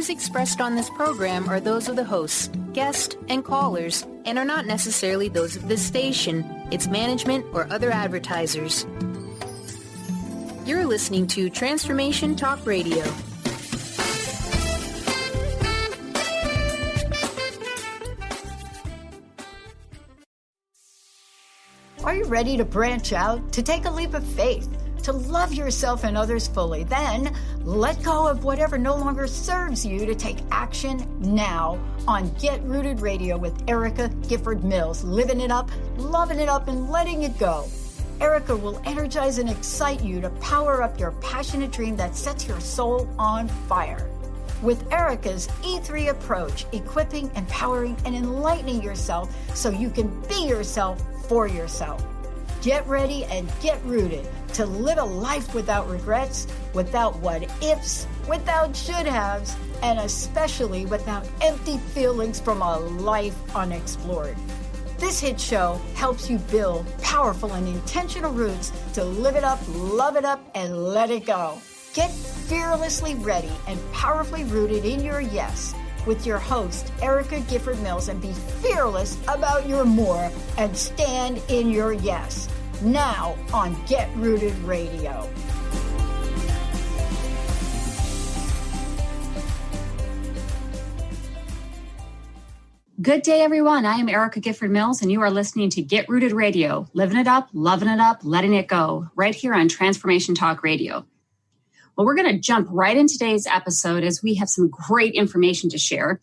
views expressed on this program are those of the hosts, guests, and callers, and are not necessarily those of this station, its management, or other advertisers. You're listening to Transformation Talk Radio. Are you ready to branch out, to take a leap of faith, to love yourself and others fully? Then let go of whatever no longer serves you to take action now on Get Rooted Radio with Erica Gifford Mills. Living it up, loving it up, and letting it go. Erica will energize and excite you to power up your passionate dream that sets your soul on fire. With Erica's E3 approach, equipping, empowering, and enlightening yourself so you can be yourself for yourself. Get ready and get rooted to live a life without regrets, without what ifs, without should haves, and especially without empty feelings from a life unexplored. This hit show helps you build powerful and intentional roots to live it up, love it up, and let it go. Get fearlessly ready and powerfully rooted in your yes with your host, Erica Gifford Mills, and be fearless about your more and stand in your yes. Now on Get Rooted Radio. Good day, everyone. I am Erica Gifford Mills, and you are listening to Get Rooted Radio, living it up, loving it up, letting it go, right here on Transformation Talk Radio. Well, we're going to jump right into today's episode as we have some great information to share.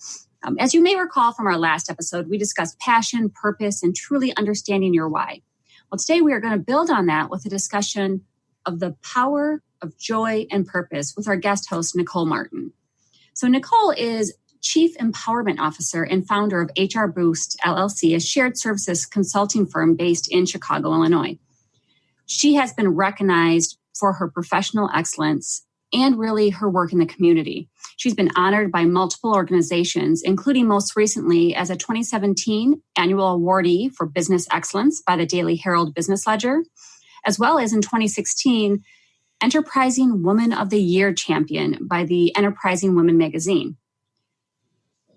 As you may recall from our last episode, we discussed passion, purpose, and truly understanding your why. Well, today we are going to build on that with a discussion of the power of joy and purpose with our guest host, Nicole Martin. So Nicole is Chief Empowerment Officer and founder of HR Boost, LLC, a shared services consulting firm based in Chicago, Illinois. She has been recognized for her professional excellence and really her work in the community. She's been honored by multiple organizations, including most recently as a 2017 annual awardee for business excellence by the Daily Herald Business Ledger, as well as in 2016, Enterprising Woman of the Year champion by the Enterprising Women magazine.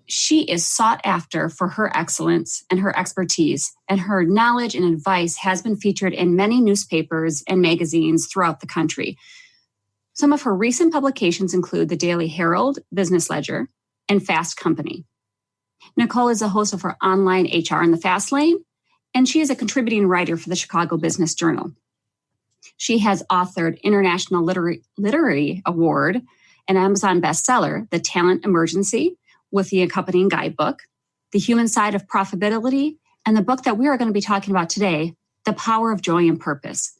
She is sought after for her excellence and her expertise, and her knowledge and advice has been featured in many newspapers and magazines throughout the country. Some of her recent publications include the Daily Herald, Business Ledger, and Fast Company. Nicole is a host of her online HR in the Fast Lane, and she is a contributing writer for the Chicago Business Journal. She has authored International Literary Award, an Amazon bestseller, The Talent Emergency, with the accompanying guidebook, The Human Side of Profitability, and the book that we are going to be talking about today, The Power of Joy and Purpose.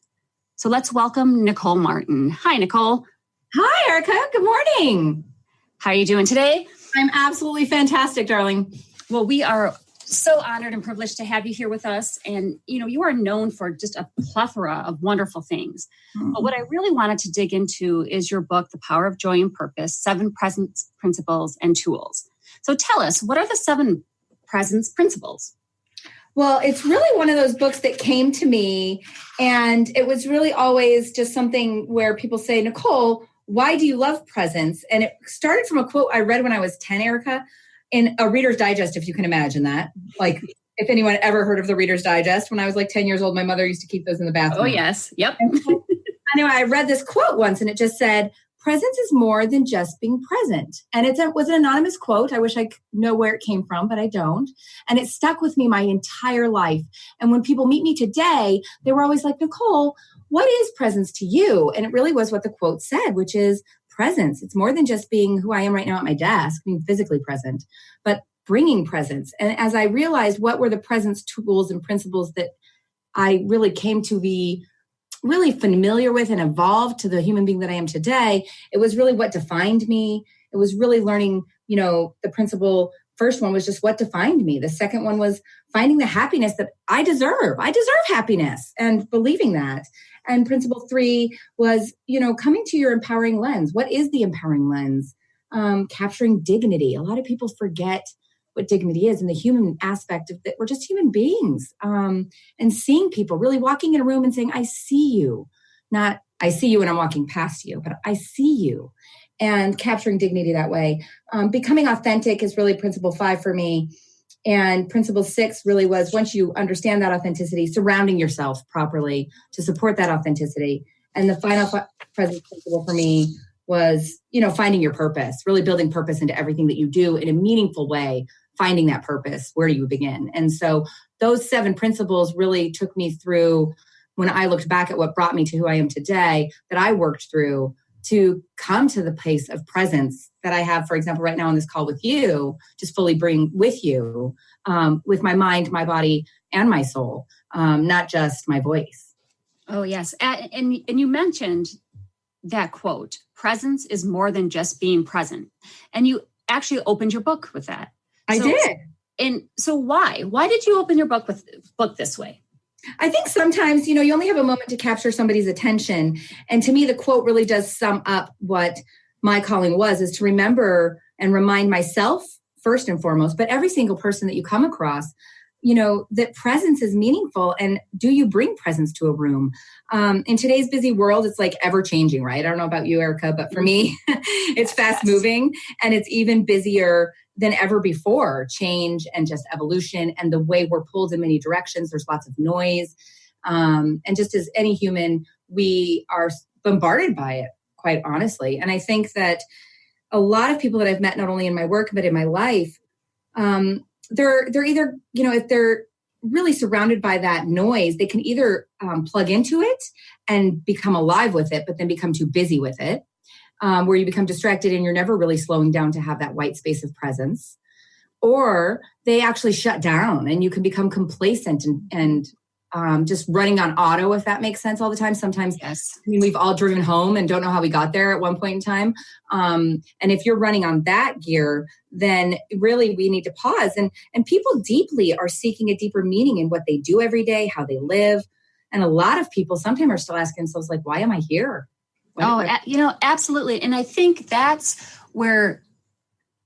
So let's welcome Nicole Martin. Hi, Nicole. Hi, Erica. Good morning. How are you doing today? I'm absolutely fantastic, darling. Well, we are so honored and privileged to have you here with us. And, you are known for just a plethora of wonderful things. Mm-hmm. But what I really wanted to dig into is your book, The Power of Joy and Purpose, 7 Presence Principles and Tools. So tell us, what are the 7 presence principles? Well, it's really one of those books that came to me, and it was really always just something where people say, Nicole, why do you love presence? And it started from a quote I read when I was 10, Erica, in a Reader's Digest, if you can imagine that. Like, if anyone ever heard of the Reader's Digest, when I was like 10 years old, my mother used to keep those in the bathroom. Oh, yes. Yep. Anyway, I read this quote once, and it just said, presence is more than just being present. And it was an anonymous quote. I wish I could know where it came from, but I don't. And it stuck with me my entire life. And when people meet me today, they were always like, Nicole, what is presence to you? And it really was what the quote said, which is presence. It's more than just being who I am right now at my desk, being physically present, but bringing presence. And as I realized what were the presence tools and principles that I really came to be really familiar with and evolved to the human being that I am today, it was really what defined me. It was really learning, the principle. First one was just what defined me. The second one was finding the happiness that I deserve. I deserve happiness and believing that. And principle 3 was, coming to your empowering lens. What is the empowering lens? Capturing dignity. A lot of people forget what dignity is and the human aspect of that. We're just human beings. And seeing people, really walking in a room and saying, I see you. Not, I see you and I'm walking past you, but I see you. and capturing dignity that way. Becoming authentic is really principle 5 for me. And principle 6 really was, once you understand that authenticity, surrounding yourself properly to support that authenticity. And the final presence principle for me was, finding your purpose, really building purpose into everything that you do in a meaningful way, finding that purpose. Where do you begin? And so those 7 principles really took me through, when I looked back at what brought me to who I am today, that I worked through to come to the place of presence that I have, for example, right now on this call with you, just fully bring with you, with my mind, my body, and my soul, not just my voice. Oh, yes. And you mentioned that quote, presence is more than just being present. And you actually opened your book with that. I did. And so why? Why did you open your book this way? I think sometimes, you only have a moment to capture somebody's attention. And to me, the quote really does sum up what my calling is to remember and remind myself first and foremost, but every single person that you come across, that presence is meaningful. And do you bring presence to a room? In today's busy world, it's like ever changing, right? I don't know about you, Erica, but for me, it's fast moving and it's even busier than ever before. Change and just evolution and the way we're pulled in many directions. There's lots of noise. And just as any human, we are bombarded by it, quite honestly. And I think that a lot of people that I've met, not only in my work, but in my life, they're either, if they're really surrounded by that noise, they can either plug into it and become alive with it, but then become too busy with it, where you become distracted and you're never really slowing down to have that white space of presence. Or they actually shut down and you can become complacent and just running on auto, if that makes sense, all the time. Sometimes, yes. I mean, we've all driven home and don't know how we got there at one point in time. And if you're running on that gear, then really we need to pause. And people deeply are seeking a deeper meaning in what they do every day, how they live. And a lot of people sometimes are still asking themselves, like, why am I here? Absolutely. And I think that's where,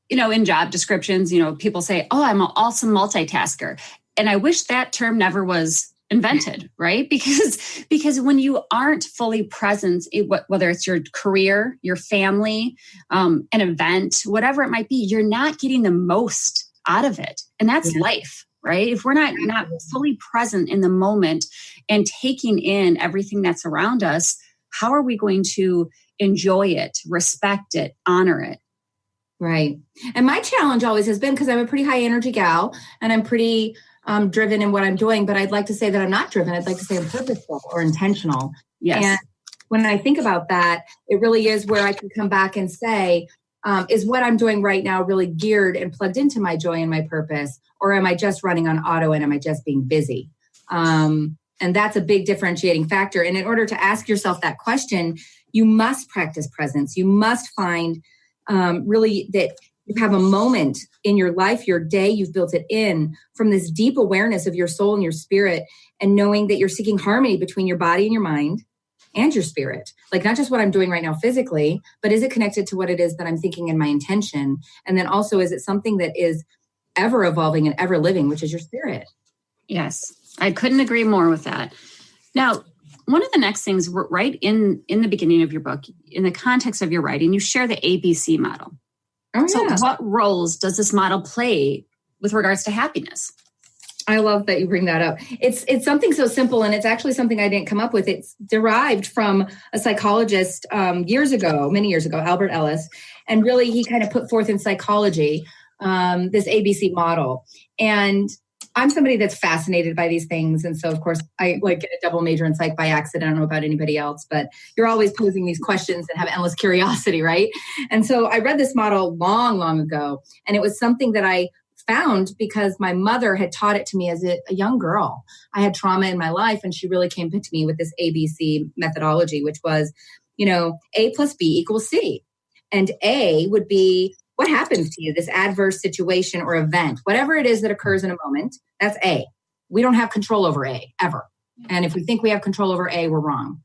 in job descriptions, people say, oh, I'm an awesome multitasker. And I wish that term never was invented, right? Because when you aren't fully present, whether it's your career, your family, an event, whatever it might be, you're not getting the most out of it. And that's life, right? If we're not fully present in the moment and taking in everything that's around us, how are we going to enjoy it, respect it, honor it? Right. And my challenge always has been, because I'm a pretty high energy gal and I'm pretty driven in what I'm doing, but I'd like to say that I'm not driven. I'd like to say I'm purposeful or intentional. Yes. And when I think about that, it really is where I can come back and say, is what I'm doing right now really geared and plugged into my joy and my purpose? Or am I just running on auto and am I just being busy? And that's a big differentiating factor. And in order to ask yourself that question, you must practice presence. You must find really that you have a moment in your life, your day, you've built it in from this deep awareness of your soul and your spirit, and knowing that you're seeking harmony between your body and your mind and your spirit. Like not just what I'm doing right now physically, but is it connected to what it is that I'm thinking in my intention? And then also, is it something that is ever evolving and ever living, which is your spirit? Yes, I couldn't agree more with that. Now, one of the next things, right in the beginning of your book, in the context of your writing, you share the ABC model. Oh, so yeah. What roles does this model play with regards to happiness? I love that you bring that up. It's something so simple, and it's actually something I didn't come up with. It's derived from a psychologist many years ago, Albert Ellis. And really, he kind of put forth in psychology this ABC model. And I'm somebody that's fascinated by these things. And so, of course, I get a double major in psych by accident. I don't know about anybody else, but you're always posing these questions and have endless curiosity, right? And so I read this model long, long ago. And it was something that I found because my mother had taught it to me as a young girl. I had trauma in my life, and she really came to me with this ABC methodology, which was, A plus B equals C. And A would be what happens to you, this adverse situation or event, whatever it is that occurs in a moment, that's A. We don't have control over A, ever. And if we think we have control over A, we're wrong.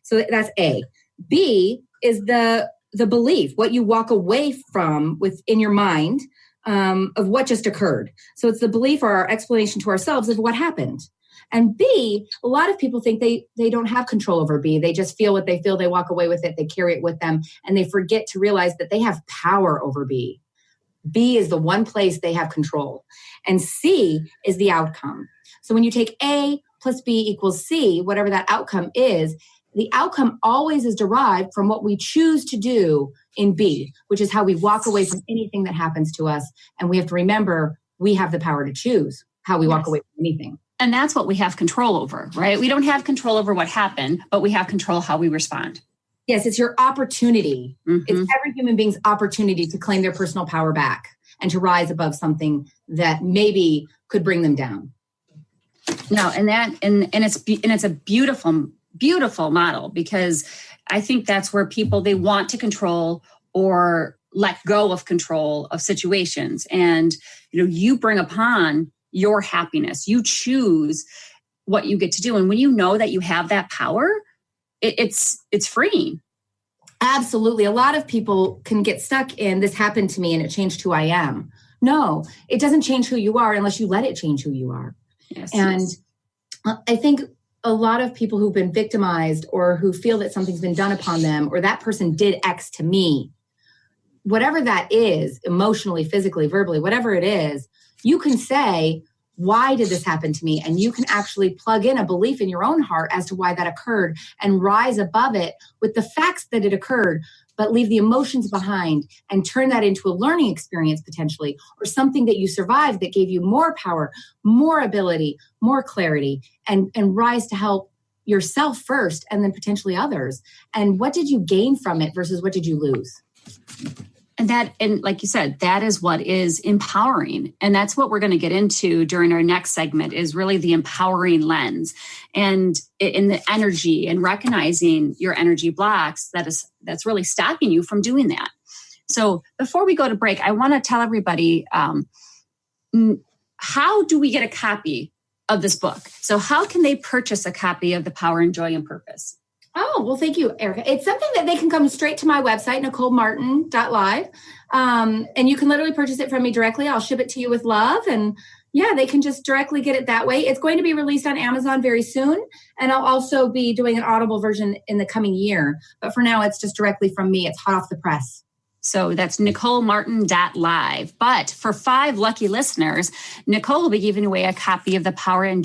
So that's A. B is the belief, what you walk away from within your mind of what just occurred. So it's the belief or our explanation to ourselves of what happened. And B, a lot of people think they don't have control over B. They just feel what they feel. They walk away with it. They carry it with them. And they forget to realize that they have power over B. B is the one place they have control. And C is the outcome. So when you take A plus B equals C, whatever that outcome is, the outcome always is derived from what we choose to do in B, which is how we walk away from anything that happens to us. And we have to remember we have the power to choose how we walk away from anything. And that's what we have control over, right? We don't have control over what happened, but we have control how we respond. Yes, it's your opportunity. It's every human being's opportunity to claim their personal power back and to rise above something that maybe could bring them down. No, and it's a beautiful model, because I think that's where people, they want to control or let go of control of situations. And, you bring upon your happiness. You choose what you get to do. And when you know that you have that power, it's freeing. Absolutely. A lot of people can get stuck in this happened to me and it changed who I am. No, it doesn't change who you are unless you let it change who you are. Yes, and yes. I think a lot of people who've been victimized or who feel that something's been done upon them or that person did X to me, whatever that is, emotionally, physically, verbally, whatever it is, you can say, why did this happen to me? And you can actually plug in a belief in your own heart as to why that occurred and rise above it with the facts that it occurred, but leave the emotions behind and turn that into a learning experience potentially, or something that you survived that gave you more power, more ability, more clarity, and rise to help yourself first and then potentially others. And what did you gain from it versus what did you lose? And like you said, that is what is empowering. And that's what we're going to get into during our next segment, is really the empowering lens and in the energy and recognizing your energy blocks that's really stopping you from doing that. So before we go to break, I want to tell everybody, how do we get a copy of this book? So how can they purchase a copy of The Power and Joy and Purpose? Oh, well, thank you, Erica. It's something that they can come straight to my website, NicoleMartin.live. And you can literally purchase it from me directly. I'll ship it to you with love. And yeah, they can just directly get it that way. It's going to be released on Amazon very soon. And I'll also be doing an Audible version in the coming year. But for now, it's just directly from me. It's hot off the press. So that's NicoleMartin.live. But for 5 lucky listeners, Nicole will be giving away a copy of The Power of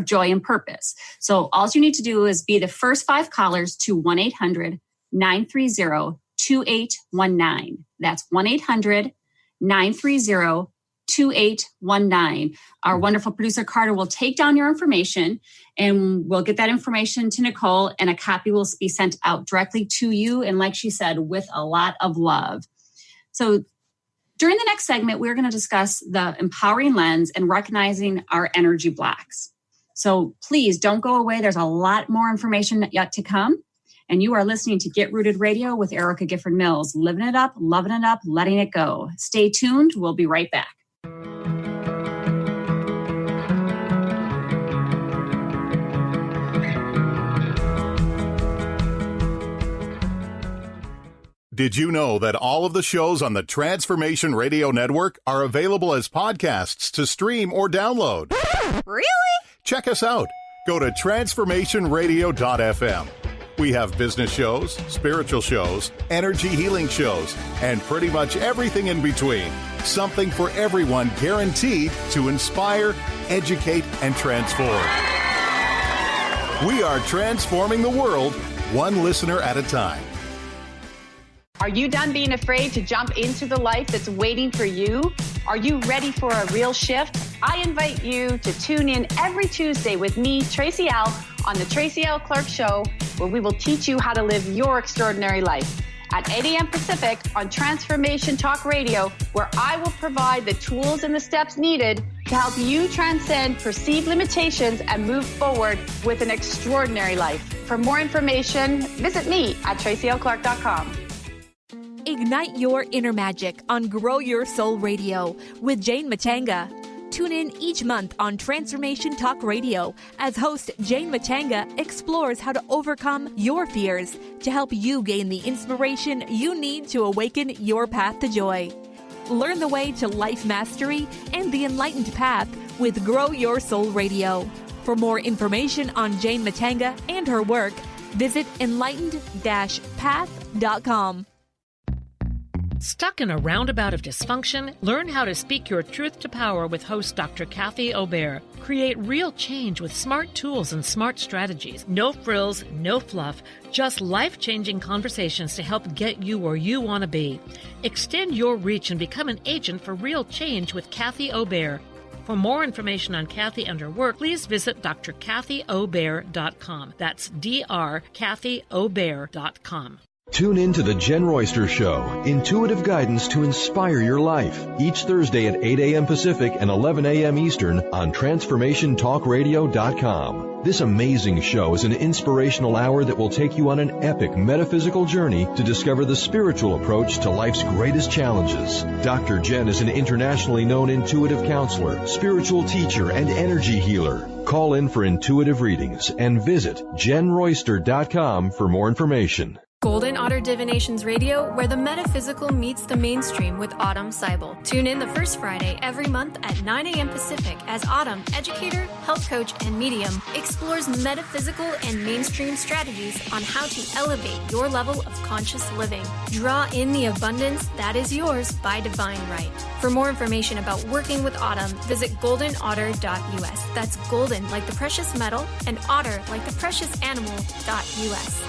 Joy and Purpose. So all you need to do is be the first 5 callers to 1-800-930-2819. That's 1-800-930-2819. Our wonderful producer, Carter, will take down your information and we'll get that information to Nicole, and a copy will be sent out directly to you. And like she said, with a lot of love. So during the next segment, we're going to discuss the empowering lens and recognizing our energy blocks. So please don't go away. There's a lot more information yet to come. And you are listening to Get Rooted Radio with Erica Gifford Mills, living it up, loving it up, letting it go. Stay tuned. We'll be right back. Did you know that all of the shows on the Transformation Radio Network are available as podcasts to stream or download? Really? Check us out. Go to transformationradio.fm. We have business shows, spiritual shows, energy healing shows, and pretty much everything in between. Something for everyone, guaranteed to inspire, educate, and transform. We are transforming the world, one listener at a time. Are you done being afraid to jump into the life that's waiting for you? Are you ready for a real shift? I invite you to tune in every Tuesday with me, Tracy L., on the Tracy L. Clark Show, where we will teach you how to live your extraordinary life. At 8 a.m. Pacific on Transformation Talk Radio, where I will provide the tools and the steps needed to help you transcend perceived limitations and move forward with an extraordinary life. For more information, visit me at tracylclark.com. Ignite your inner magic on Grow Your Soul Radio with Jane Matanga. Tune in each month on Transformation Talk Radio as host Jane Matanga explores how to overcome your fears to help you gain the inspiration you need to awaken your path to joy. Learn the way to life mastery and the enlightened path with Grow Your Soul Radio. For more information on Jane Matanga and her work, visit enlightened-path.com. Stuck in a roundabout of dysfunction? Learn how to speak your truth to power with host Dr. Kathy Obear. Create real change with smart tools and smart strategies. No frills, no fluff, just life-changing conversations to help get you where you want to be. Extend your reach and become an agent for real change with Kathy Obear. For more information on Kathy and her work, please visit drkathyobear.com. That's drkathyobear.com. Tune in to The Jen Royster Show, intuitive guidance to inspire your life, each Thursday at 8 a.m. Pacific and 11 a.m. Eastern on TransformationTalkRadio.com. This amazing show is an inspirational hour that will take you on an epic metaphysical journey to discover the spiritual approach to life's greatest challenges. Dr. Jen is an internationally known intuitive counselor, spiritual teacher, and energy healer. Call in for intuitive readings and visit JenRoyster.com for more information. Golden Otter Divinations Radio, where the metaphysical meets the mainstream with Autumn Seibel. Tune in the first Friday every month at 9 a.m. Pacific as Autumn, educator, health coach, and medium, explores metaphysical and mainstream strategies on how to elevate your level of conscious living. Draw in the abundance that is yours by divine right. For more information about working with Autumn, visit goldenotter.us. That's golden like the precious metal and otter like the precious animal.us.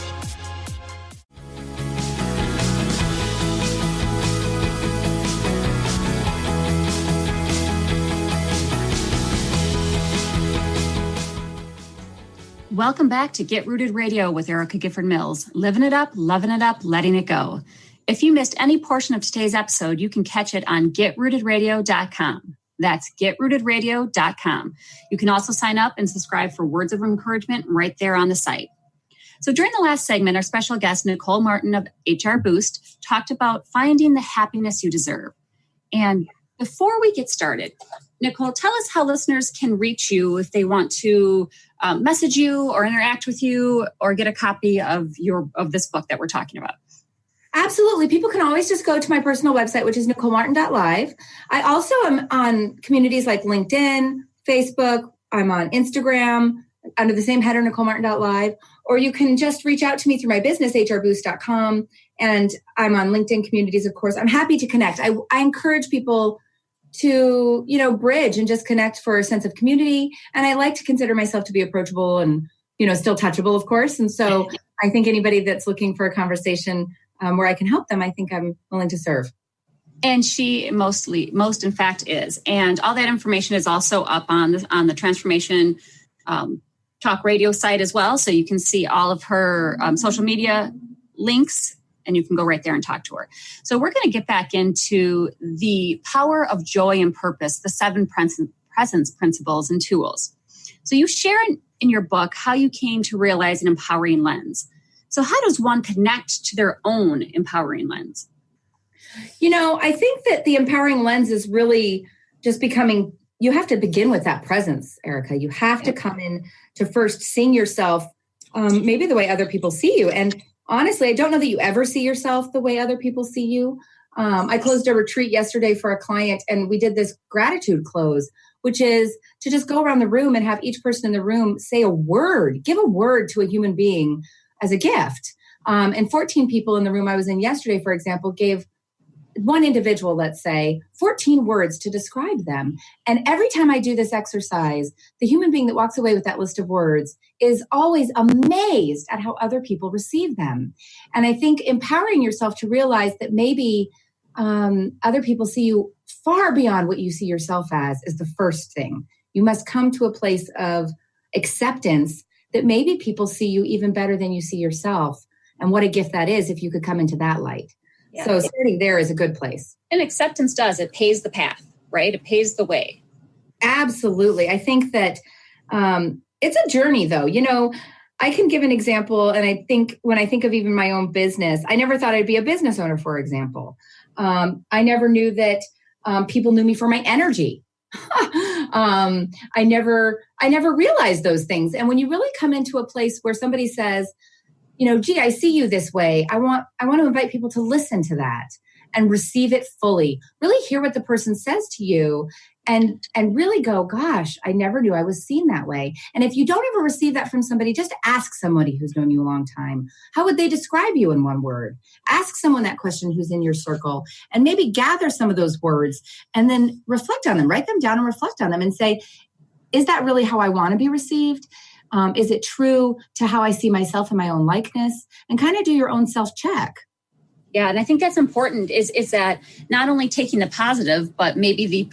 Welcome back to Get Rooted Radio with Erica Gifford Mills. Living it up, loving it up, letting it go. If you missed any portion of today's episode, you can catch it on GetRootedRadio.com. That's GetRootedRadio.com. You can also sign up and subscribe for words of encouragement right there on the site. So during the last segment, our special guest, Nicole Martin of HR Boost, talked about finding the happiness you deserve. And before we get started, Nicole, tell us how listeners can reach you if they want to message you or interact with you or get a copy of this book that we're talking about. Absolutely. People can always just go to my personal website, which is NicoleMartin.live. I also am on communities like LinkedIn, Facebook. I'm on Instagram under the same header, NicoleMartin.live. Or you can just reach out to me through my business, hrboost.com. And I'm on LinkedIn communities, of course. I'm happy to connect. I encourage people to, bridge and just connect for a sense of community. And I like to consider myself to be approachable and, still touchable, of course. And so I think anybody that's looking for a conversation where I can help them, I think I'm willing to serve. And she most in fact is. And all that information is also up on the Transformation Talk Radio site as well. So you can see all of her social media links, and you can go right there and talk to her. So we're going to get back into the power of joy and purpose, the 7 presence principles and tools. So you share in your book how you came to realize an empowering lens. So how does one connect to their own empowering lens? I think that the empowering lens is really just becoming, you have to begin with that presence, Erica. You have to come in to first seeing yourself maybe the way other people see you. And honestly, I don't know that you ever see yourself the way other people see you. I closed a retreat yesterday for a client, and we did this gratitude close, which is to just go around the room and have each person in the room say a word, give a word to a human being as a gift. And 14 people in the room I was in yesterday, for example, gave one individual, let's say, 14 words to describe them. And every time I do this exercise, the human being that walks away with that list of words is always amazed at how other people receive them. And I think empowering yourself to realize that maybe other people see you far beyond what you see yourself as is the first thing. You must come to a place of acceptance that maybe people see you even better than you see yourself. And what a gift that is if you could come into that light. Yeah. So starting there is a good place. And acceptance does. It pays the path, right? It pays the way. Absolutely. I think that it's a journey, though. I can give an example. And I think when I think of even my own business, I never thought I'd be a business owner, for example. I never knew that people knew me for my energy. I never realized those things. And when you really come into a place where somebody says, gee, I see you this way. I want to invite people to listen to that and receive it fully. Really hear what the person says to you and really go, gosh, I never knew I was seen that way. And if you don't ever receive that from somebody, just ask somebody who's known you a long time. How would they describe you in one word? Ask someone that question who's in your circle, and maybe gather some of those words and then reflect on them, write them down and reflect on them and say, is that really how I want to be received? Is it true to how I see myself in my own likeness? And kind of do your own self-check. Yeah, and I think that's important is that not only taking the positive, but maybe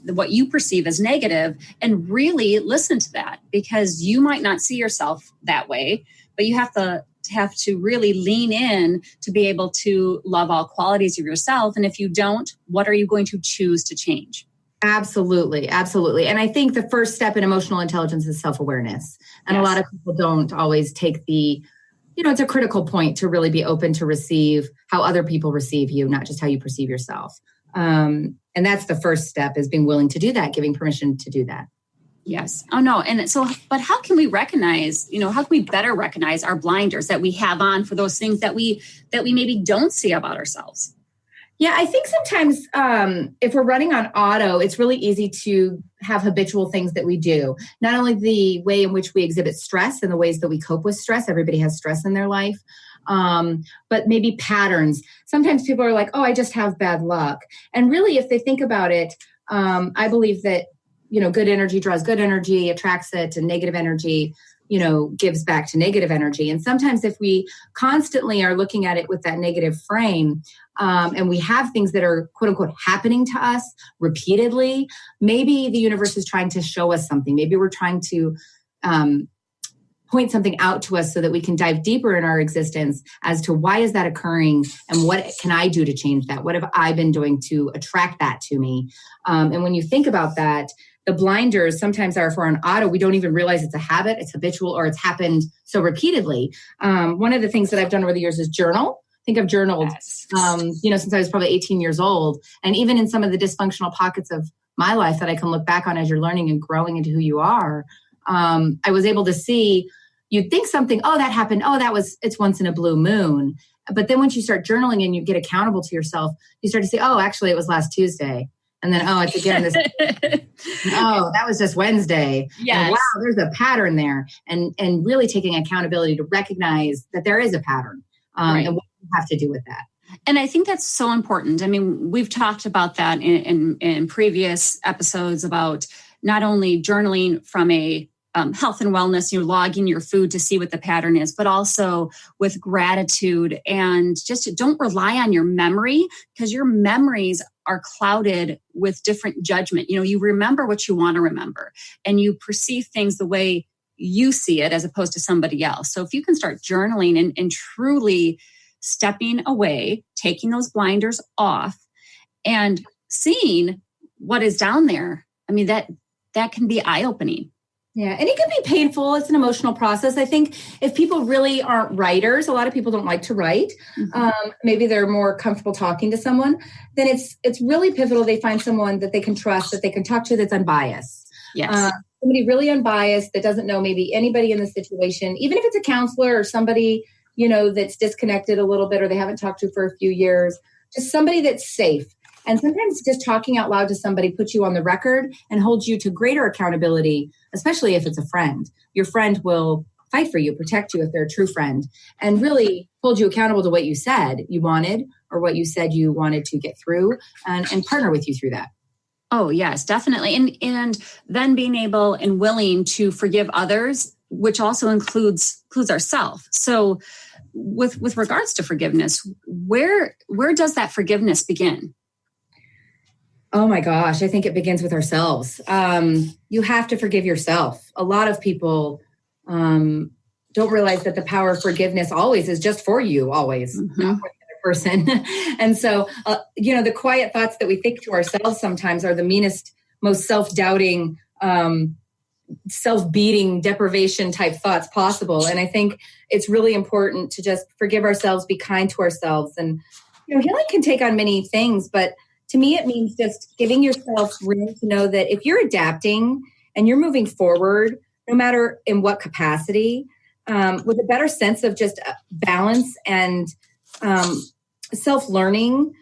what you perceive as negative, and really listen to that, because you might not see yourself that way, but you have to really lean in to be able to love all qualities of yourself. And if you don't, what are you going to choose to change? Absolutely. Absolutely. And I think the first step in emotional intelligence is self-awareness. And Yes. a lot of people don't always take it's a critical point to really be open to receive how other people receive you, not just how you perceive yourself. And that's the first step, is being willing to do that, giving permission to do that. Yes. Oh, no. And so, but how can we recognize, how can we better recognize our blinders that we have on for those things that we maybe don't see about ourselves? Yeah, I think sometimes if we're running on auto, it's really easy to have habitual things that we do. Not only the way in which we exhibit stress and the ways that we cope with stress. Everybody has stress in their life. But maybe patterns. Sometimes people are like, oh, I just have bad luck. And really, if they think about it, I believe that, good energy draws good energy, attracts it, and negative energy, gives back to negative energy. And sometimes if we constantly are looking at it with that negative frame, and we have things that are quote unquote happening to us repeatedly, maybe the universe is trying to show us something. Maybe we're trying to point something out to us so that we can dive deeper in our existence as to why is that occurring and what can I do to change that? What have I been doing to attract that to me? And when you think about that, the blinders sometimes are, if we're on auto, we don't even realize it's a habit, it's habitual, or it's happened so repeatedly. One of the things that I've done over the years is journal. I think I've journaled, since I was probably 18 years old. And even in some of the dysfunctional pockets of my life that I can look back on as you're learning and growing into who you are, I was able to see, you'd think something, oh, that happened. Oh, it's once in a blue moon. But then once you start journaling and you get accountable to yourself, you start to say, oh, actually it was last Tuesday. And then, oh, it's again this, oh, that was just Wednesday. Yes. And wow, there's a pattern there. And really taking accountability to recognize that there is a pattern Right. and what you have to do with that. And I think that's so important. I mean, we've talked about that in previous episodes about not only journaling from a health and wellness, logging your food to see what the pattern is, but also with gratitude, and just don't rely on your memory, because your memories are clouded with different judgment. You remember what you want to remember, and you perceive things the way you see it as opposed to somebody else. So if you can start journaling and truly stepping away, taking those blinders off and seeing what is down there, I mean, that can be eye-opening. Yeah, and it can be painful. It's an emotional process. I think if people really aren't writers, a lot of people don't like to write. Mm-hmm. Maybe they're more comfortable talking to someone. Then it's really pivotal they find someone that they can trust, that they can talk to, that's unbiased. Yes. Somebody really unbiased that doesn't know maybe anybody in the situation, even if it's a counselor or somebody, that's disconnected a little bit or they haven't talked to for a few years, just somebody that's safe. And sometimes just talking out loud to somebody puts you on the record and holds you to greater accountability, especially if it's a friend. Your friend will fight for you, protect you if they're a true friend, and really hold you accountable to what you said you wanted or what you said you wanted to get through, and partner with you through that. Oh, yes, definitely. And then being able and willing to forgive others, which also includes ourselves. So with regards to forgiveness, where does that forgiveness begin? Oh my gosh, I think it begins with ourselves. You have to forgive yourself. A lot of people don't realize that the power of forgiveness always is just for you, always, not for the other person. And so, the quiet thoughts that we think to ourselves sometimes are the meanest, most self-doubting, self-beating, deprivation type thoughts possible. And I think it's really important to just forgive ourselves, be kind to ourselves. And, healing can take on many things, but to me, it means just giving yourself room to know that if you're adapting and you're moving forward, no matter in what capacity, with a better sense of just balance and self-learning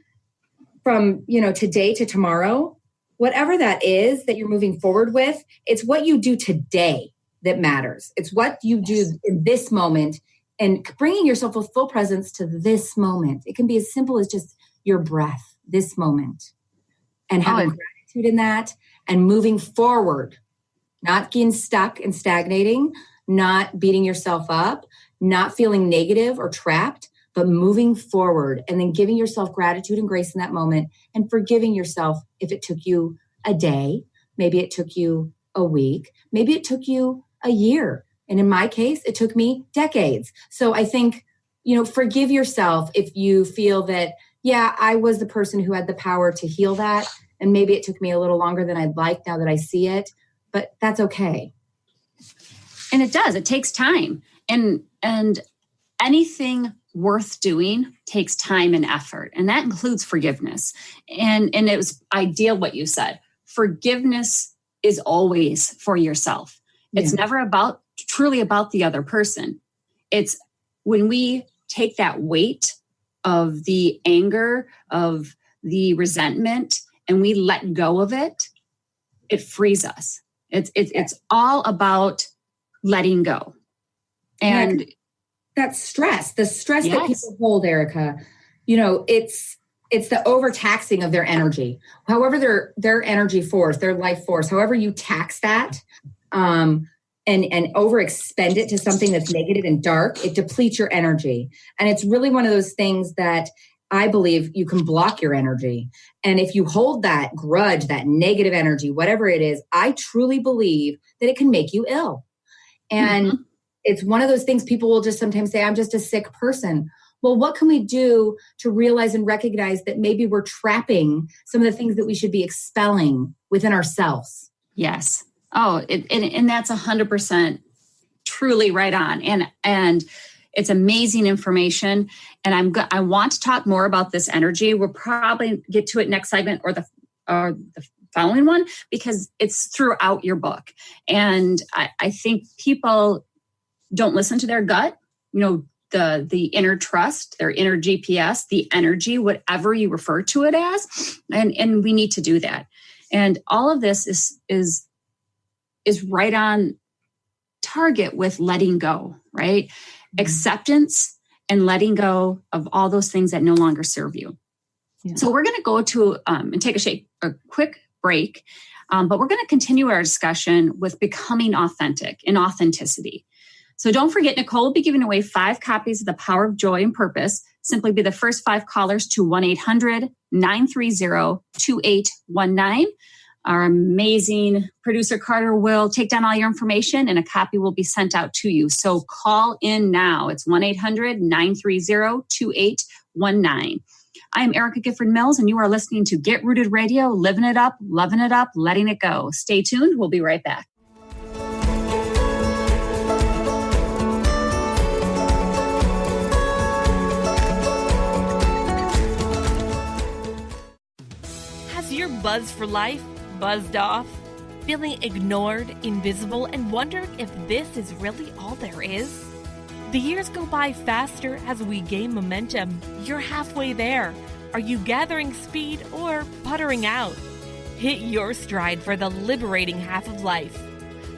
from, today to tomorrow, whatever that is that you're moving forward with, it's what you do today that matters. It's what you do in this moment and bringing yourself with full presence to this moment. It can be as simple as just your breath, this moment, and having gratitude in that and moving forward, not getting stuck and stagnating, not beating yourself up, not feeling negative or trapped, but moving forward and then giving yourself gratitude and grace in that moment and forgiving yourself if it took you a day, maybe it took you a week, maybe it took you a year. And in my case, it took me decades. So I think, forgive yourself if you feel that, yeah, I was the person who had the power to heal that. And maybe it took me a little longer than I'd like now that I see it, but that's okay. And it does. It takes time. And anything worth doing takes time and effort. And that includes forgiveness. And it was ideal what you said. Forgiveness is always for yourself. It's never truly about the other person. It's when we take that weight of the anger, of the resentment, and we let go of it, it frees us. It's all about letting go. And that stress, the stress that people hold, Erica, it's the overtaxing of their energy. However, their energy force, their life force, however you tax that, and overexpend it to something that's negative and dark, it depletes your energy. And it's really one of those things that I believe you can block your energy. And if you hold that grudge, that negative energy, whatever it is, I truly believe that it can make you ill. And it's one of those things people will just sometimes say, I'm just a sick person. Well, what can we do to realize and recognize that maybe we're trapping some of the things that we should be expelling within ourselves? Yes. Oh, and that's 100% truly right on. And it's amazing information. And I want to talk more about this energy. We'll probably get to it next segment or the following one, because it's throughout your book. And I think people don't listen to their gut, the inner trust, their inner GPS, the energy, whatever you refer to it as. And we need to do that. And all of this is right on target with letting go, right? Mm-hmm. Acceptance and letting go of all those things that no longer serve you. Yeah. So we're going to go to and take a quick break, but we're going to continue our discussion with becoming authentic and authenticity. So don't forget, Nicole will be giving away 5 copies of The Power of Joy and Purpose. Simply be the first 5 callers to 1-800-930-2819. Our amazing producer Carter will take down all your information and a copy will be sent out to you. So call in now. It's 1-800-930-2819. I am Erica Gifford Mills, and you are listening to Get Rooted Radio, living it up, loving it up, letting it go. Stay tuned. We'll be right back. Has your buzz for life buzzed off? Feeling ignored, invisible, and wondering if this is really all there is? The years go by faster as we gain momentum. You're halfway there. Are you gathering speed or puttering out? Hit your stride for the liberating half of life.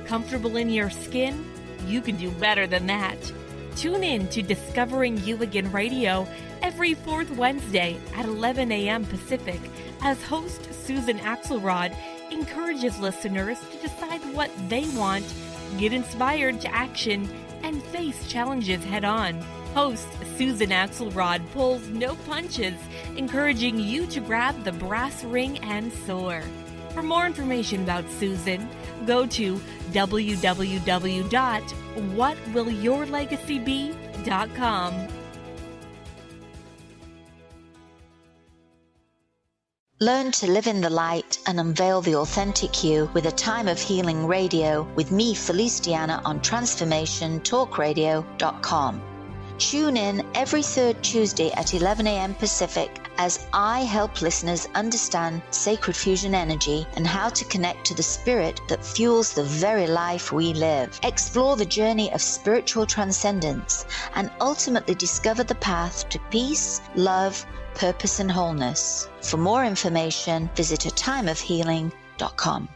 Comfortable in your skin? You can do better than that. Tune in to Discovering You Again Radio every 4th Wednesday at 11 a.m. Pacific as host Susan Axelrod encourages listeners to decide what they want, get inspired to action, and face challenges head-on. Host Susan Axelrod pulls no punches, encouraging you to grab the brass ring and soar. For more information about Susan, go to www.whatwillyourlegacybe.com. Learn to live in the light and unveil the authentic you with a time of healing radio with me, Feliciana, on transformationtalkradio.com. Tune in every third Tuesday at 11 a.m. Pacific as I help listeners understand sacred fusion energy and how to connect to the spirit that fuels the very life we live. Explore the journey of spiritual transcendence and ultimately discover the path to peace, love, purpose, and wholeness. For more information, visit atimeofhealing.com.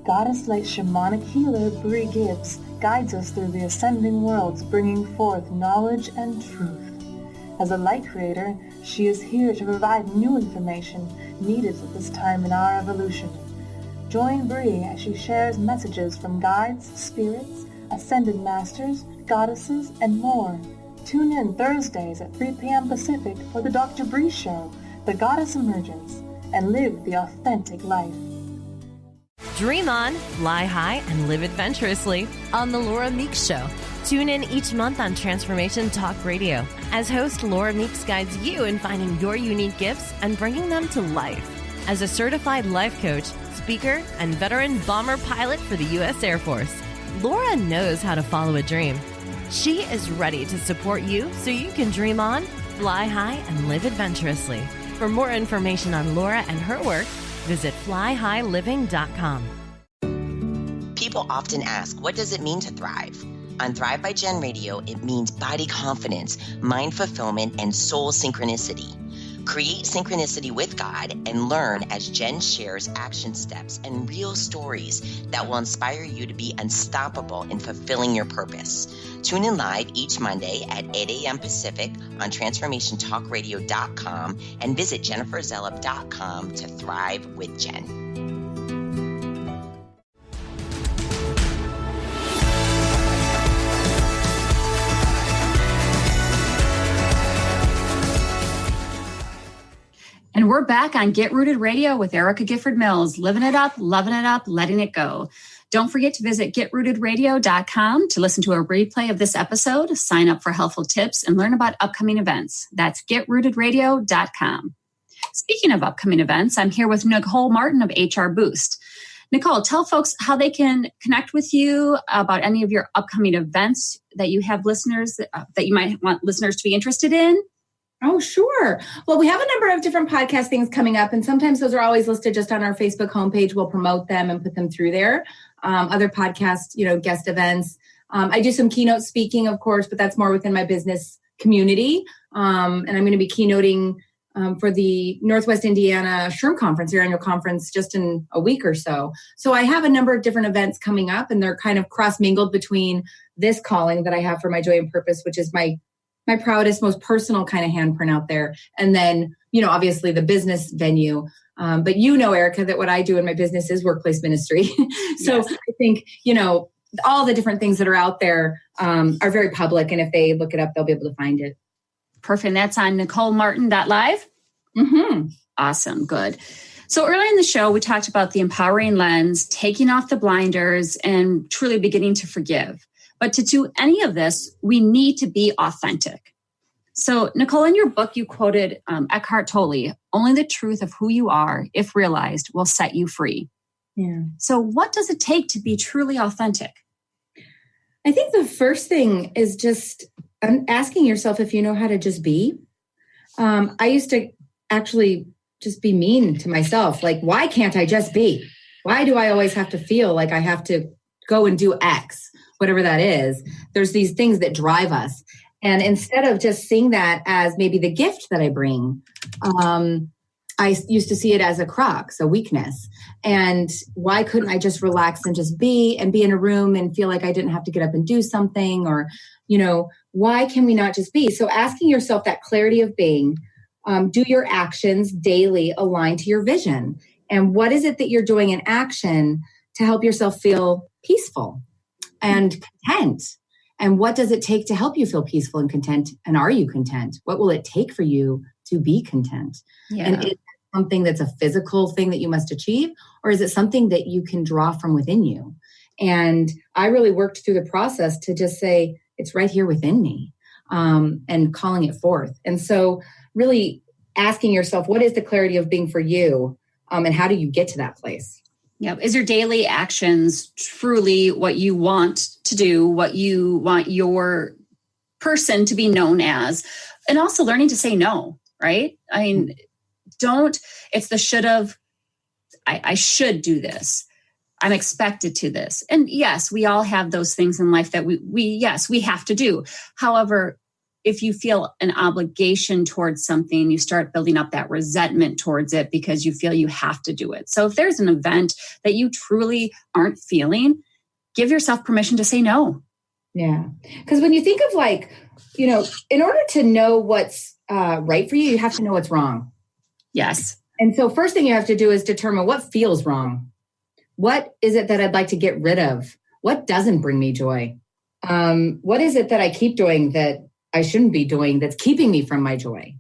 Goddess-like shamanic healer Bree Gibbs guides us through the ascending worlds, bringing forth knowledge and truth. As a light creator, she is here to provide new information needed at this time in our evolution. Join Bree as she shares messages from guides, spirits, ascended masters, goddesses, and more. Tune in Thursdays at 3 p.m. Pacific for the Dr. Bree Show, The Goddess Emergence, and live the authentic life. Dream on, fly high, and live adventurously on The Laura Meeks Show. Tune in each month on Transformation Talk Radio as host Laura Meeks guides you in finding your unique gifts and bringing them to life. As a certified life coach, speaker, and veteran bomber pilot for the U.S. Air Force, Laura knows how to follow a dream. She is ready to support you so you can dream on, fly high, and live adventurously. For more information on Laura and her work, visit flyhighliving.com. People often ask, what does it mean to thrive? On Thrive by Jen Radio, it means body confidence, mind fulfillment, and soul synchronicity. Create synchronicity with God and learn as Jen shares action steps and real stories that will inspire you to be unstoppable in fulfilling your purpose. Tune in live each Monday at 8 a.m. Pacific on TransformationTalkRadio.com and visit JenniferZellup.com to thrive with Jen. And we're back on Get Rooted Radio with Erica Gifford Mills, living it up, loving it up, letting it go. Don't forget to visit GetRootedRadio.com to listen to a replay of this episode, sign up for helpful tips, and learn about upcoming events. That's GetRootedRadio.com. Speaking of upcoming events, I'm here with Nicole Martin of HR Boost. Nicole, tell folks how they can connect with you about any of your upcoming events that you have listeners that you might want listeners to be interested in. Oh, sure. Well, we have a number of different podcast things coming up, and sometimes those are always listed just on our Facebook homepage. We'll promote them and put them through there. Other podcast, guest events. I do some keynote speaking, of course, but that's more within my business community. And I'm going to be keynoting for the Northwest Indiana Shroom Conference, your annual conference, just in a week or so. So I have a number of different events coming up, and they're kind of cross-mingled between this calling that I have for my joy and purpose, which is my proudest, most personal kind of handprint out there. And then, obviously the business venue. But Erica, that what I do in my business is workplace ministry. So yes. I think, all the different things that are out there are very public. And if they look it up, they'll be able to find it. Perfect. And that's on NicoleMartin.live? Mm-hmm. Awesome. Good. So earlier in the show, we talked about the empowering lens, taking off the blinders, and truly beginning to forgive. But to do any of this, we need to be authentic. So, Nicole, in your book, you quoted Eckhart Tolle, only the truth of who you are, if realized, will set you free. Yeah. So what does it take to be truly authentic? I think the first thing is just asking yourself if you know how to just be. I used to actually just be mean to myself. Like, why can't I just be? Why do I always have to feel like I have to go and do X? Whatever that is, there's these things that drive us. And instead of just seeing that as maybe the gift that I bring, I used to see it as a crux, a weakness. And why couldn't I just relax and just be in a room and feel like I didn't have to get up and do something? Or, why can we not just be? So asking yourself that clarity of being, do your actions daily align to your vision? And what is it that you're doing in action to help yourself feel peaceful and content? And what does it take to help you feel peaceful and content? And are you content? What will it take for you to be content? Yeah. And is it something that's a physical thing that you must achieve? Or is it something that you can draw from within you? And I really worked through the process to just say, it's right here within me, and calling it forth. And so really asking yourself, what is the clarity of being for you? And how do you get to that place? Yeah. Is your daily actions truly what you want to do, what you want your person to be known as, and also learning to say no, right? I mean, it's the should have, I should do this. I'm expected to this. And yes, we all have those things in life that we have to do. However, if you feel an obligation towards something, you start building up that resentment towards it because you feel you have to do it. So if there's an event that you truly aren't feeling, give yourself permission to say no. Yeah. Because when you think of like, you know, in order to know what's right for you, you have to know what's wrong. Yes. And so first thing you have to do is determine what feels wrong. What is it that I'd like to get rid of? What doesn't bring me joy? What is it that I keep doing that I shouldn't be doing that's keeping me from my joy?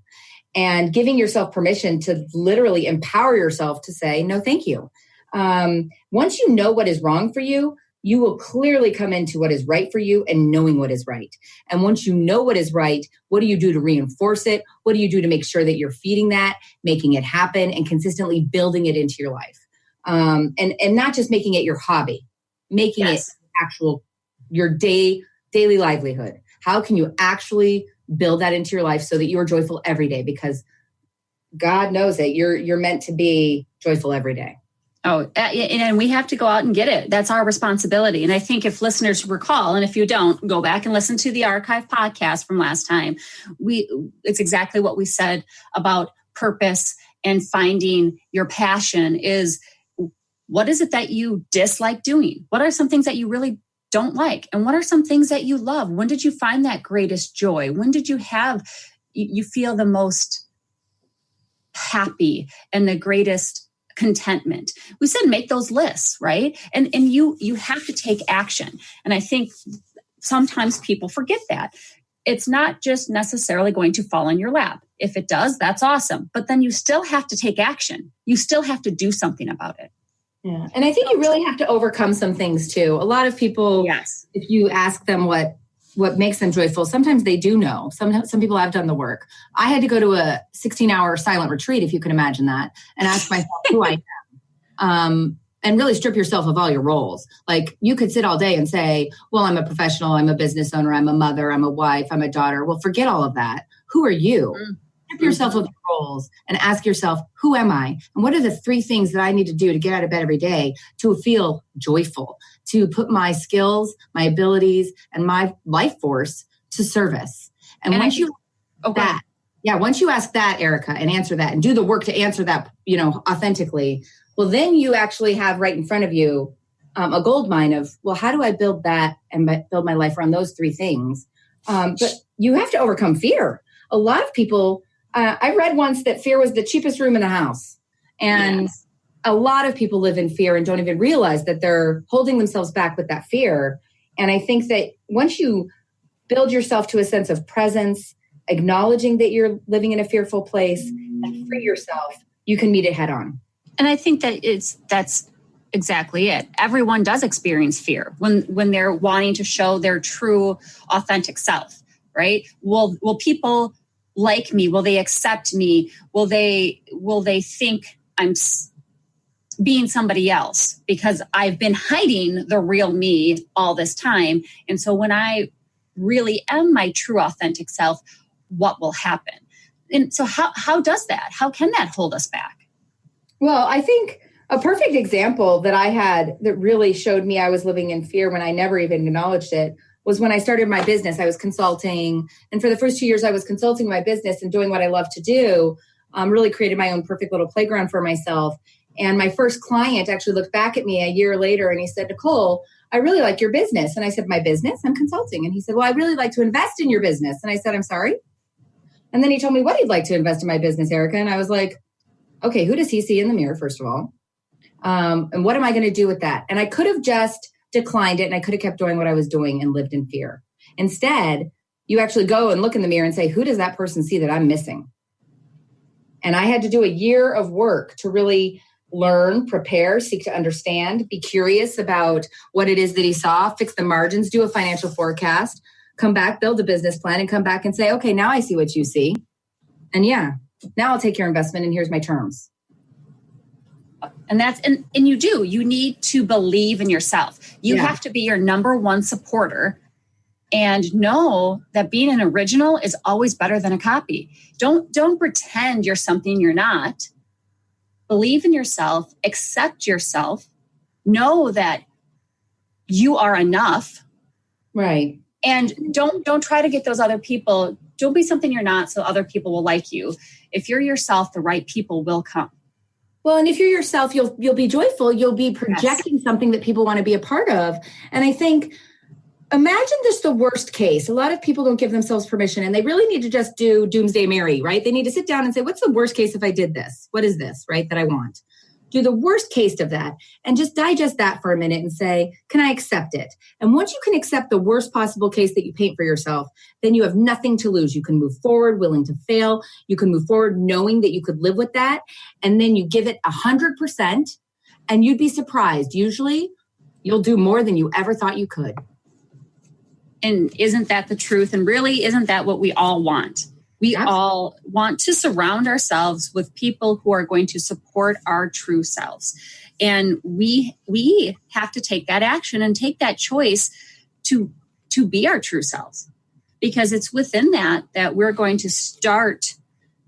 And giving yourself permission to literally empower yourself to say, no, thank you. Once you know what is wrong for you, you will clearly come into what is right for you and knowing what is right. And once you know what is right, what do you do to reinforce it? What do you do to make sure that you're feeding that, making it happen, and consistently building it into your life? And not just making it your hobby, making it actual, your daily livelihood. How can you actually build that into your life so that you are joyful every day? Because God knows that you're meant to be joyful every day. Oh, and we have to go out and get it. That's our responsibility. And I think if listeners recall, and if you don't, go back and listen to the archive podcast from last time. It's exactly what we said about purpose and finding your passion is, what is it that you dislike doing? What are some things that you really don't like? And what are some things that you love? When did you find that greatest joy? When did you feel the most happy and the greatest contentment? We said make those lists, right? And you have to take action. And I think sometimes people forget that. It's not just necessarily going to fall in your lap. If it does, that's awesome. But then you still have to take action. You still have to do something about it. Yeah. And I think you really have to overcome some things too. A lot of people, if you ask them what makes them joyful, sometimes they do know. Some people have done the work. I had to go to a 16-hour silent retreat, if you can imagine that, and ask myself who I am. And really strip yourself of all your roles. Like you could sit all day and say, well, I'm a professional, I'm a business owner, I'm a mother, I'm a wife, I'm a daughter. Well, forget all of that. Who are you? Strip yourself of the roles and ask yourself, who am I? And what are the 3 things that I need to do to get out of bed every day to feel joyful, to put my skills, my abilities, and my life force to service? And once you ask that, Erica, and answer that and do the work to answer that, authentically, well, then you actually have right in front of you a gold mine of, well, how do I build that and build my life around those 3 things? But you have to overcome fear. A lot of people, I read once that fear was the cheapest room in the house. And a lot of people live in fear and don't even realize that they're holding themselves back with that fear. And I think that once you build yourself to a sense of presence, acknowledging that you're living in a fearful place, and free yourself, you can meet it head on. And I think that that's exactly it. Everyone does experience fear when they're wanting to show their true, authentic self, right? Will people like me? Will they accept me? Will they think I'm being somebody else because I've been hiding the real me all this time? And so when I really am my true, authentic self, what will happen? And so how does that? How can that hold us back? Well, I think a perfect example that I had that really showed me I was living in fear when I never even acknowledged it was when I started my business. I was consulting. And for the first 2 years I was consulting my business and doing what I love to do, really created my own perfect little playground for myself. And my first client actually looked back at me a year later and he said, Nicole, I really like your business. And I said, my business? I'm consulting. And he said, well, I really like to invest in your business. And I said, I'm sorry. And then he told me what he'd like to invest in my business, Erica. And I was like, okay, who does he see in the mirror, first of all? And what am I going to do with that? And I could have just declined it and I could have kept doing what I was doing and lived in fear. Instead, you actually go and look in the mirror and say, who does that person see that I'm missing? And I had to do a year of work to really learn, prepare, seek to understand, be curious about what it is that he saw, fix the margins, do a financial forecast, come back, build a business plan, and come back and say, okay, now I see what you see. And now I'll take your investment and here's my terms. And you need to believe in yourself. You have to be your number one supporter and know that being an original is always better than a copy. Don't pretend you're something you're not. Believe in yourself, accept yourself, know that you are enough. Right. And don't try to get those other people. Don't be something you're not so other people will like you. If you're yourself, the right people will come. Well, and if you're yourself, you'll be joyful. You'll be projecting something that people want to be a part of. And I think, imagine this the worst case. A lot of people don't give themselves permission, and they really need to just do Doomsday Mary, right? They need to sit down and say, what's the worst case if I did this? What is this, right, that I want? Do the worst case of that and just digest that for a minute and say, can I accept it? And once you can accept the worst possible case that you paint for yourself, then you have nothing to lose. You can move forward, willing to fail. You can move forward knowing that you could live with that. And then you give it 100%, and you'd be surprised. Usually you'll do more than you ever thought you could. And isn't that the truth? And really, isn't that what we all want? We all want to surround ourselves with people who are going to support our true selves. And we have to take that action and take that choice to be our true selves, because it's within that we're going to start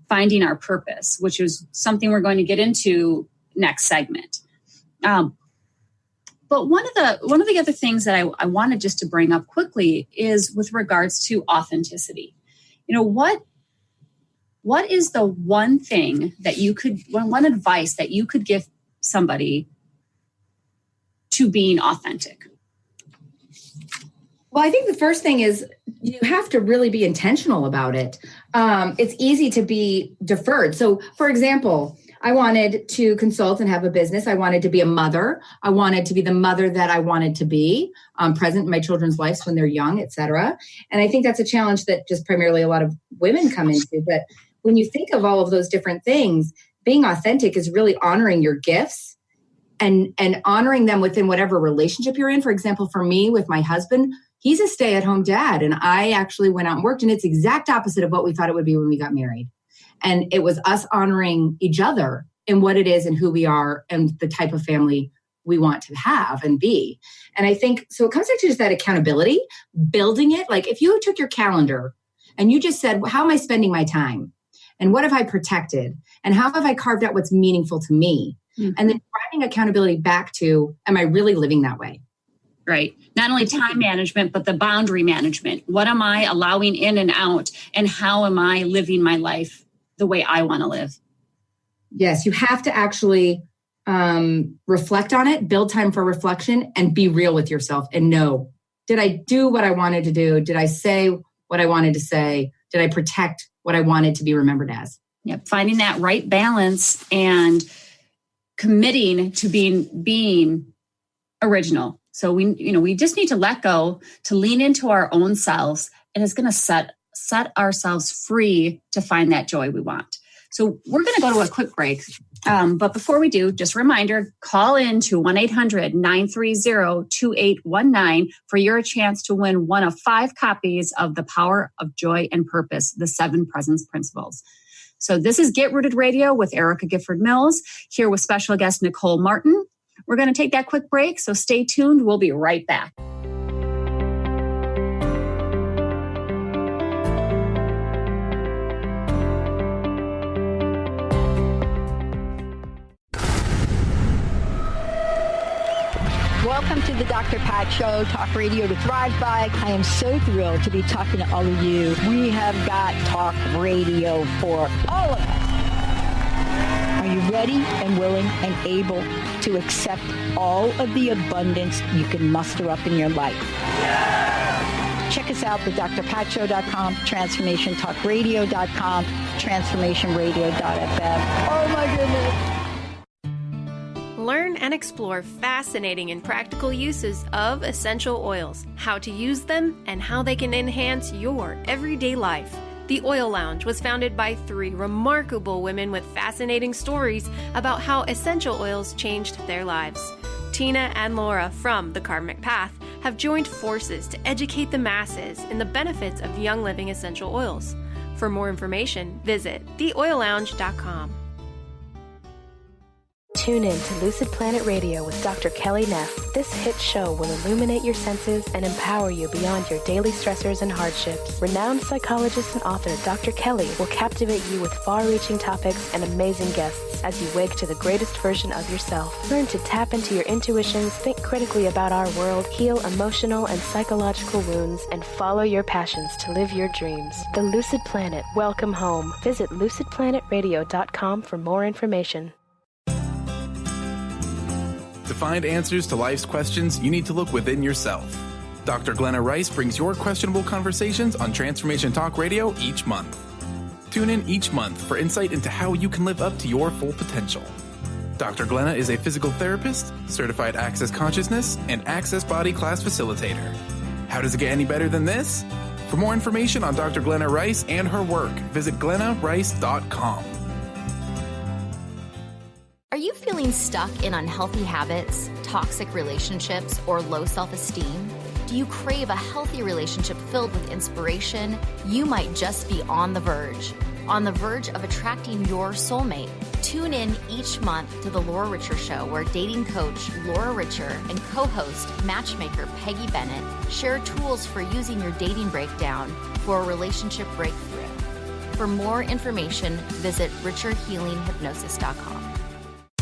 finding our purpose, which is something we're going to get into next segment. But one of the other things that I wanted just to bring up quickly is with regards to authenticity. What is the one thing that one advice that you could give somebody to being authentic? Well, I think the first thing is you have to really be intentional about it. It's easy to be deferred. So, for example, I wanted to consult and have a business. I wanted to be a mother. I wanted to be the mother that I wanted to be, present in my children's lives when they're young, et cetera. And I think that's a challenge that just primarily a lot of women come into. But when you think of all of those different things, being authentic is really honoring your gifts and honoring them within whatever relationship you're in. For example, for me with my husband, he's a stay-at-home dad, and I actually went out and worked, and it's exact opposite of what we thought it would be when we got married. And it was us honoring each other in what it is and who we are and the type of family we want to have and be. And I think, so it comes back to just that accountability, building it. Like if you took your calendar and you just said, well, how am I spending my time? And what have I protected? And how have I carved out what's meaningful to me? Mm-hmm. And then driving accountability back to, am I really living that way? Right. Not only time management, but the boundary management. What am I allowing in and out? And how am I living my life the way I want to live? Yes, you have to actually reflect on it, build time for reflection, and be real with yourself and know, did I do what I wanted to do? Did I say what I wanted to say? Did I protect what I wanted to be remembered as? Yep. Finding that right balance and committing to being original. So we just need to let go, to lean into our own selves, and it's going to set ourselves free to find that joy we want. So we're going to go to a quick break. But before we do, just a reminder, call in to 1-800-930-2819 for your chance to win one of 5 copies of The Power of Joy and Purpose, the 7 Presence Principles. So this is Get Rooted Radio with Erica Gifford Mills, here with special guest Nicole Martin. We're going to take that quick break, so stay tuned. We'll be right back. Welcome to the Dr. Pat Show, talk radio to thrive by. I am so thrilled to be talking to all of you. We have got talk radio for all of us. Are you ready and willing and able to accept all of the abundance you can muster up in your life? Yeah. Check us out at drpatshow.com, transformationtalkradio.com, transformationradio.fm. Oh my goodness. Learn and explore fascinating and practical uses of essential oils, how to use them, and how they can enhance your everyday life. The Oil Lounge was founded by 3 remarkable women with fascinating stories about how essential oils changed their lives. Tina and Laura from The Karmic Path have joined forces to educate the masses in the benefits of Young Living essential oils. For more information, visit theoillounge.com. Tune in to Lucid Planet Radio with Dr. Kelly Neff. This hit show will illuminate your senses and empower you beyond your daily stressors and hardships. Renowned psychologist and author Dr. Kelly will captivate you with far-reaching topics and amazing guests as you wake to the greatest version of yourself. Learn to tap into your intuitions, think critically about our world, heal emotional and psychological wounds, and follow your passions to live your dreams. The Lucid Planet. Welcome home. Visit lucidplanetradio.com for more information. To find answers to life's questions, you need to look within yourself. Dr. Glenna Rice brings your questionable conversations on Transformation Talk Radio each month. Tune in each month for insight into how you can live up to your full potential. Dr. Glenna is a physical therapist, certified Access Consciousness, and Access Body Class facilitator. How does it get any better than this? For more information on Dr. Glenna Rice and her work, visit glennarice.com. Are you feeling stuck in unhealthy habits, toxic relationships, or low self-esteem? Do you crave a healthy relationship filled with inspiration? You might just be on the verge of attracting your soulmate. Tune in each month to The Laura Richer Show, where dating coach Laura Richer and co-host matchmaker Peggy Bennett share tools for using your dating breakdown for a relationship breakthrough. For more information, visit richerhealinghypnosis.com.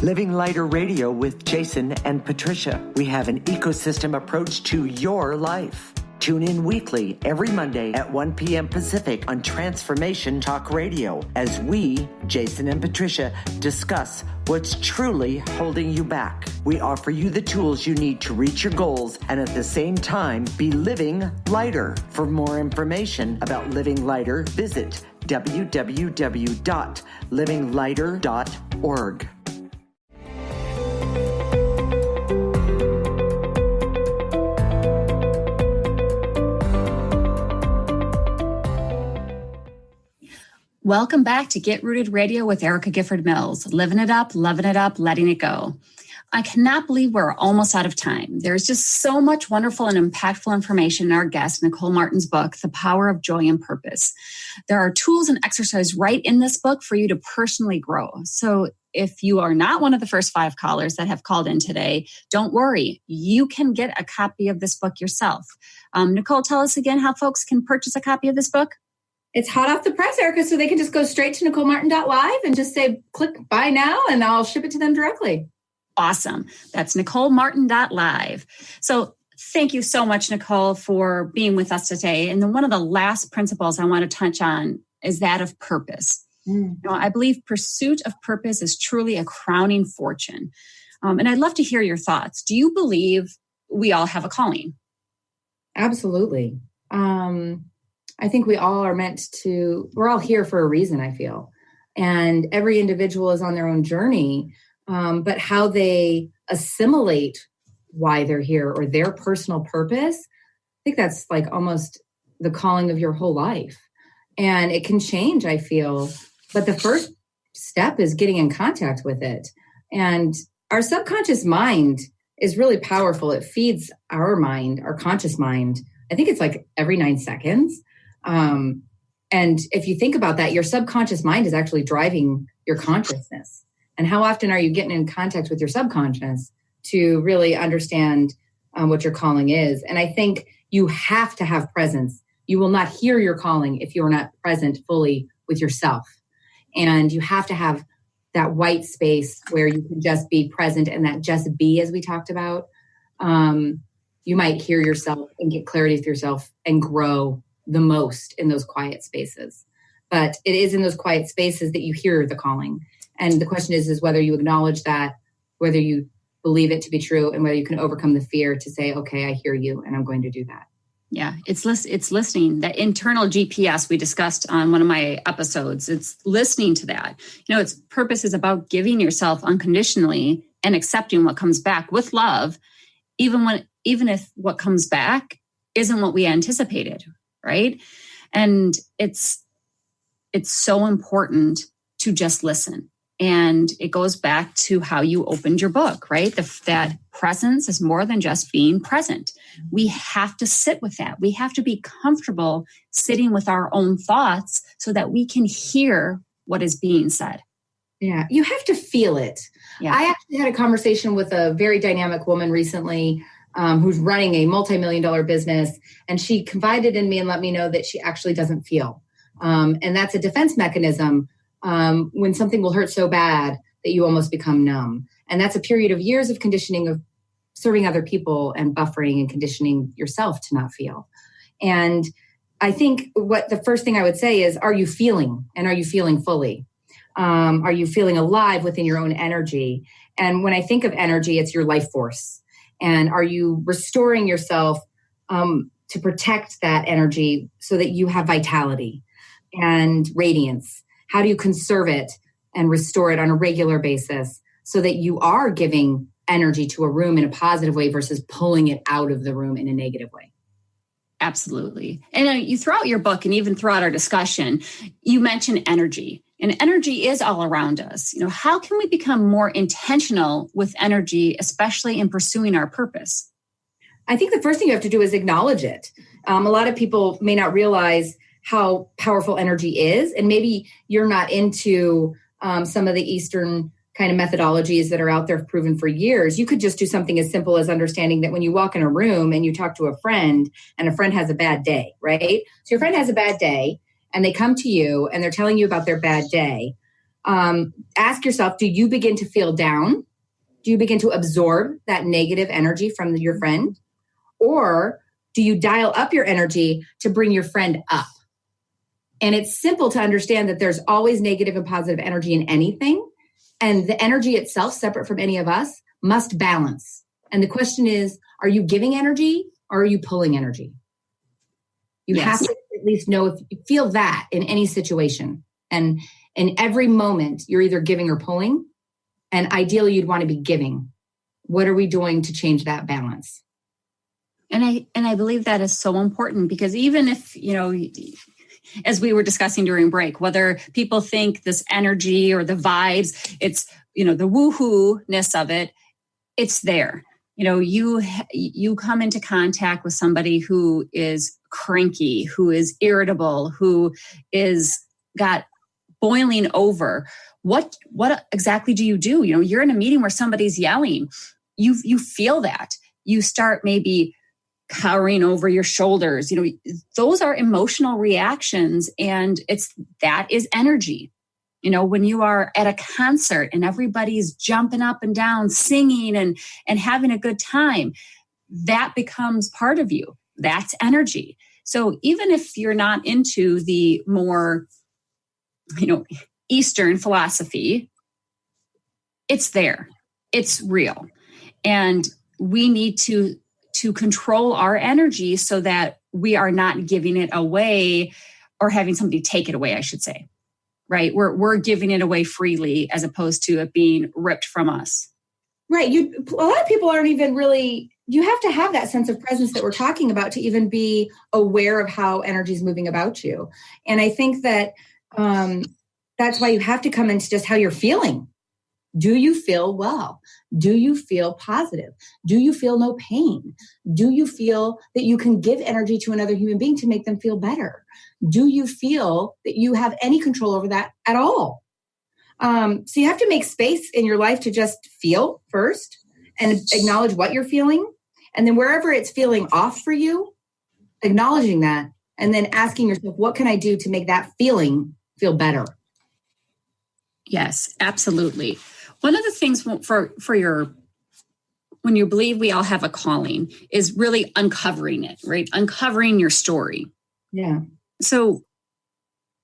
Living Lighter Radio with Jason and Patricia. We have an ecosystem approach to your life. Tune in weekly every Monday at 1 p.m. Pacific on Transformation Talk Radio as we, Jason and Patricia, discuss what's truly holding you back. We offer you the tools you need to reach your goals and at the same time be living lighter. For more information about Living Lighter, visit www.livinglighter.org. Welcome back to Get Rooted Radio with Erica Gifford Mills. Living it up, loving it up, letting it go. I cannot believe we're almost out of time. There's just so much wonderful and impactful information in our guest, Nicole Martin's book, The Power of Joy and Purpose. There are tools and exercises right in this book for you to personally grow. So if you are not one of the first 5 callers that have called in today, don't worry. You can get a copy of this book yourself. Nicole, tell us again how folks can purchase a copy of this book. It's hot off the press, Erica, so they can just go straight to NicoleMartin.live and just say, click buy now, and I'll ship it to them directly. Awesome. That's NicoleMartin.live. So thank you so much, Nicole, for being with us today. And then one of the last principles I want to touch on is that of purpose. You know, I believe pursuit of purpose is truly a crowning fortune. And I'd love to hear your thoughts. Do you believe we all have a calling? Absolutely. I think we all are we're all here for a reason, I feel. And every individual is on their own journey, but how they assimilate why they're here or their personal purpose, I think that's like almost the calling of your whole life. And it can change, I feel. But the first step is getting in contact with it. And our subconscious mind is really powerful. It feeds our mind, our conscious mind. I think it's like every 9 seconds. And if you think about that, your subconscious mind is actually driving your consciousness. And how often are you getting in contact with your subconscious to really understand what your calling is? And I think you have to have presence. You will not hear your calling if you're not present fully with yourself. And you have to have that white space where you can just be present and that just be, as we talked about. You might hear yourself and get clarity with yourself and grow the most in those quiet spaces. But it is in those quiet spaces that you hear the calling. And the question is whether you acknowledge that, whether you believe it to be true, and whether you can overcome the fear to say, okay, I hear you and I'm going to do that. Yeah, it's listening. That internal GPS we discussed on one of my episodes. It's listening to that. You know, its purpose is about giving yourself unconditionally and accepting what comes back with love, even if what comes back isn't what we anticipated. Right. And it's so important to just listen. And it goes back to how you opened your book, right? That presence is more than just being present. We have to sit with that. We have to be comfortable sitting with our own thoughts so that we can hear what is being said. Yeah, you have to feel it. Yeah. I actually had a conversation with a very dynamic woman recently who's running a multi-million-dollar business, and she confided in me and let me know that she actually doesn't feel. And that's a defense mechanism when something will hurt so bad that you almost become numb. And that's a period of years of conditioning of serving other people and buffering and conditioning yourself to not feel. And I think what the first thing I would say is, are you feeling, and are you feeling fully? Are you feeling alive within your own energy? And when I think of energy, it's your life force. And are you restoring yourself to protect that energy so that you have vitality and radiance? How do you conserve it and restore it on a regular basis so that you are giving energy to a room in a positive way versus pulling it out of the room in a negative way? Absolutely. And you throughout your book and even throughout our discussion, you mention energy. And energy is all around us. How can we become more intentional with energy, especially in pursuing our purpose? I think the first thing you have to do is acknowledge it. A lot of people may not realize how powerful energy is. And maybe you're not into some of the Eastern kind of methodologies that are out there proven for years. You could just do something as simple as understanding that when you walk in a room and you talk to a friend and a friend has a bad day, right? So your friend has a bad day and they come to you and they're telling you about their bad day. Ask yourself, do you begin to feel down? Do you begin to absorb that negative energy from your friend? Or do you dial up your energy to bring your friend up? And it's simple to understand that there's always negative and positive energy in anything. And the energy itself, separate from any of us, must balance. And the question is, are you giving energy or are you pulling energy? You have to at least know if you feel that in any situation. And in every moment, you're either giving or pulling. And ideally, you'd want to be giving. What are we doing to change that balance? And I believe that is so important because even if, as we were discussing during break, whether people think this energy or the vibes, it's, the woohoo-ness of it, it's there. You come into contact with somebody who is cranky, who is irritable, who is got boiling over. What exactly do? You're in a meeting where somebody's yelling. You feel that. You start maybe cowering over your shoulders. Those are emotional reactions, and that is energy. When you are at a concert and everybody's jumping up and down, singing and having a good time, that becomes part of you. That's energy. So even if you're not into the more, Eastern philosophy, it's there. It's real. And we need to control our energy so that we are not giving it away or having somebody take it away, I should say. Right? We're giving it away freely as opposed to it being ripped from us. Right. A lot of people aren't even really, you have to have that sense of presence that we're talking about to even be aware of how energy is moving about you. And I think that that's why you have to come into just how you're feeling. Do you feel well? Do you feel positive? Do you feel no pain? Do you feel that you can give energy to another human being to make them feel better? Do you feel that you have any control over that at all? So you have to make space in your life to just feel first and acknowledge what you're feeling. And then wherever it's feeling off for you, acknowledging that and then asking yourself, what can I do to make that feeling feel better? Yes, absolutely. One of the things for your, when you believe we all have a calling, is really uncovering it, right? Uncovering your story. Yeah. So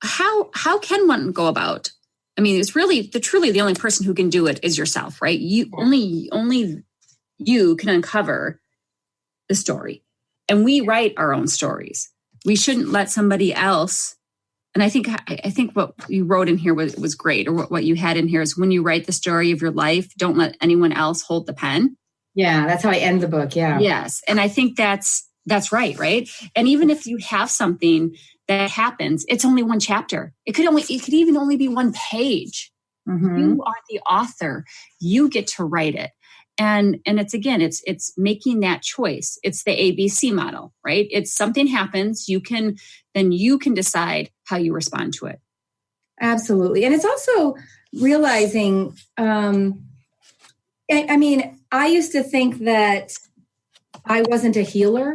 how can one go about? I mean, it's really truly the only person who can do it is yourself, right? Only you can uncover the story, and we write our own stories. We shouldn't let somebody else. And I think what you wrote in here was great, or what you had in here is when you write the story of your life, don't let anyone else hold the pen. Yeah, that's how I end the book. Yeah. Yes. And I think that's right. And even if you have something that happens, it's only one chapter. It could even only be one page. Mm-hmm. You are the author. You get to write it. And it's making that choice. It's the ABC model, right? It's something happens. You can decide how you respond to it. Absolutely. And it's also realizing, I used to think that I wasn't a healer.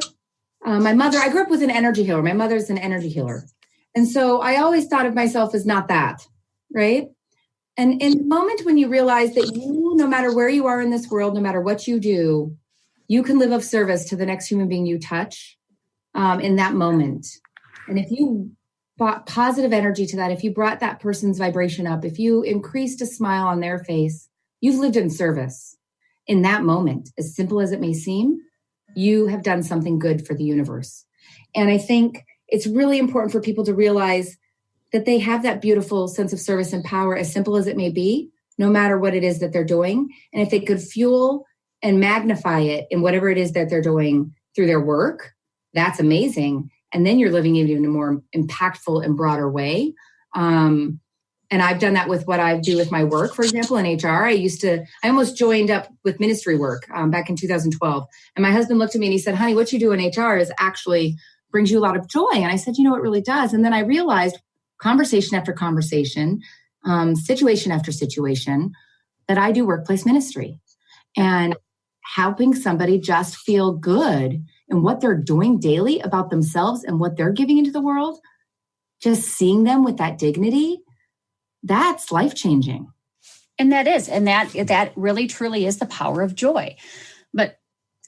I grew up with an energy healer. My mother's an energy healer. And so I always thought of myself as not that, right? And in the moment when you realize that you, no matter where you are in this world, no matter what you do, you can live of service to the next human being you touch in that moment. And if you brought positive energy to that, if you brought that person's vibration up, if you increased a smile on their face, you've lived in service in that moment. As simple as it may seem, you have done something good for the universe. And I think it's really important for people to realize that they have that beautiful sense of service and power, as simple as it may be, no matter what it is that they're doing. And if they could fuel and magnify it in whatever it is that they're doing through their work, that's amazing. And then you're living even in a more impactful and broader way. And I've done that with what I do with my work. For example, in HR, I almost joined up with ministry work back in 2012. And my husband looked at me and he said, honey, what you do in HR is actually brings you a lot of joy. And I said, it really does. And then I realized, conversation after conversation, situation after situation, that I do workplace ministry. And helping somebody just feel good in what they're doing daily about themselves and what they're giving into the world, just seeing them with that dignity, that's life-changing. And that really truly is the power of joy. But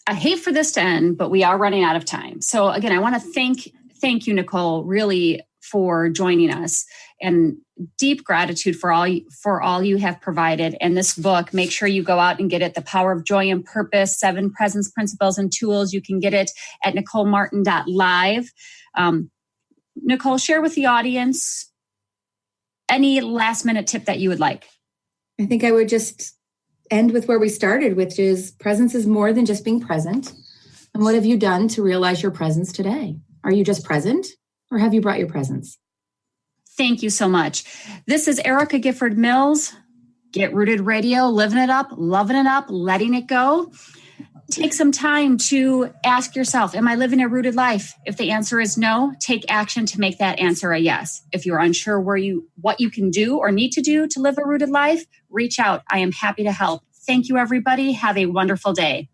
I hate for this to end, but we are running out of time. So again, I want to thank you, Nicole, really for joining us, and deep gratitude for all you have provided. And this book, make sure you go out and get it, The Power of Joy and Purpose, 7 Presence Principles and Tools. You can get it at NicoleMartin.live. Nicole, share with the audience any last minute tip that you would like. I think I would just end with where we started, which is presence is more than just being present. And what have you done to realize your presence today? Are you just present, or have you brought your presence? Thank you so much. This is Erica Gifford Mills, Get Rooted Radio, living it up, loving it up, letting it go. Take some time to ask yourself, am I living a rooted life? If the answer is no, take action to make that answer a yes. If you're unsure what you can do or need to do to live a rooted life, reach out. I am happy to help. Thank you, everybody. Have a wonderful day.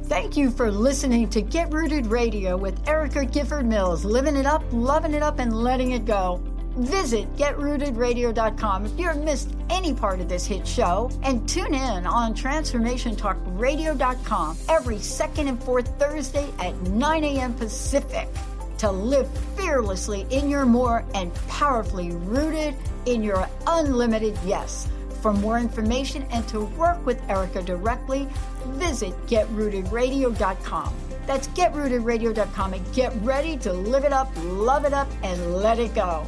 Thank you for listening to Get Rooted Radio with Erica Gifford Mills, living it up, loving it up, and letting it go. Visit GetRootedRadio.com if you've missed any part of this hit show, and tune in on TransformationTalkRadio.com every second and fourth Thursday at 9 a.m. Pacific to live fearlessly in your more and powerfully rooted in your unlimited yes. For more information and to work with Erica directly, visit GetRootedRadio.com. That's GetRootedRadio.com, and get ready to live it up, love it up, and let it go.